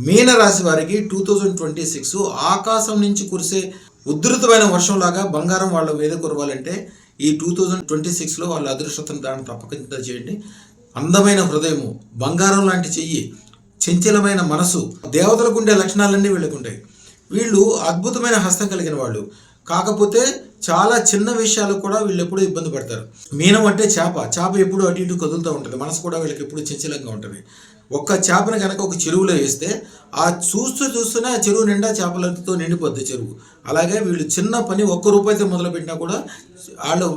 మీనరాశి వారికి 2026 ఆకాశం నుంచి కురిసే ఉధృతమైన వర్షంలాగా బంగారం వాళ్ళ మీద కురవాలంటే ఈ 2026లో వాళ్ళ అదృష్టతను దాన్ని తప్పకుండా చేయండి. అందమైన హృదయము, బంగారం లాంటి చెయ్యి, చంచలమైన మనసు, దేవతలకు ఉండే లక్షణాలన్నీ వీళ్ళకు ఉంటాయి. వీళ్ళు అద్భుతమైన హస్తం కలిగిన వాళ్ళు. కాకపోతే చాలా చిన్న విషయాలు కూడా వీళ్ళు ఎప్పుడూ ఇబ్బంది పడతారు. మీనం అంటే చేప ఎప్పుడు అటు ఇటు కదులుతూ ఉంటుంది. మనసు కూడా వీళ్ళకి ఎప్పుడు చంచలంగా ఉంటుంది. ఒక్క చేపను కనుక ఒక చెరువులో వేస్తే ఆ చూస్తూనే ఆ చెరువు నిండా చేపలతో నిండిపోద్ది చెరువు. అలాగే వీళ్ళు చిన్న పని ₹1 మొదలుపెట్టినా కూడా వాళ్ళు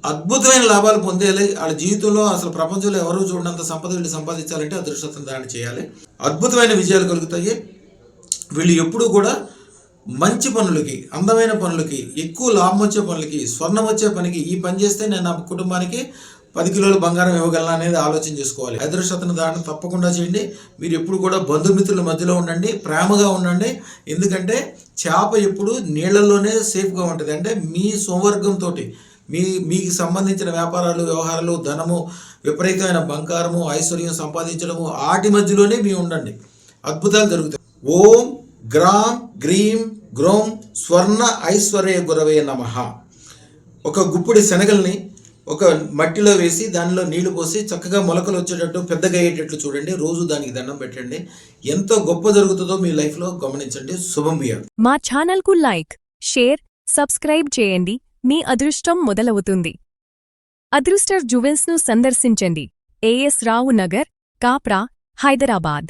అద్భుతమైన లాభాలు పొందేయాలి. వాళ్ళ జీవితంలో అసలు ప్రపంచంలో ఎవరూ చూడనంత సంపద వీళ్ళు సంపాదించాలంటే అదృష్టం దాన్ని చేయాలి. అద్భుతమైన విజయాలు కలుగుతాయి. వీళ్ళు ఎప్పుడూ కూడా మంచి పనులకి, అందమైన పనులకి, ఎక్కువ లాభం వచ్చే పనులకి, స్వర్ణం వచ్చే పనికి, ఈ పని చేస్తే నేను నా కుటుంబానికి 10 కిలోల బంగారం ఇవ్వగలను అనేది ఆలోచన చేసుకోవాలి. అదృష్టతను దాన్ని తప్పకుండా చేయండి. మీరు ఎప్పుడు కూడా బంధుమిత్రుల మధ్యలో ఉండండి, ప్రేమగా ఉండండి. ఎందుకంటే చేప ఎప్పుడు నీళ్లలోనే సేఫ్గా ఉంటుంది. అంటే మీ స్వవర్గంతో మీకు సంబంధించిన వ్యాపారాలు, వ్యవహారాలు, ధనము, విపరీతమైన బంగారము, ఐశ్వర్యం సంపాదించడము, వాటి మధ్యలోనే మీరు ఉండండి. అద్భుతాలు జరుగుతాయి. ఓం గ్రాం గ్రీం గ్రోం స్వర్ణ ఐశ్వర్య గురవే నమః. ఒక గుప్పిడి శనగల్ని ఒక మట్టిలో వేసి దానిలో నీళ్లు పోసి చక్కగా మొలకలు వచ్చేటట్టు పెద్దగా అయ్యేటట్లు చూడండి. రోజు దానికి దండం పెట్టండి. ఎంతో గొప్ప జరుగుతుందో మీ లైఫ్లో గమనించండి. శుభం బియార్. మా ఛానల్కు లైక్, షేర్, సబ్స్క్రైబ్ చేయండి. మీ అదృష్టం మొదలవుతుంది. అదృస్టర్ జ్యువెల్స్ను సందర్శించండి. AS రావు నగర్, కాప్రా, హైదరాబాద్.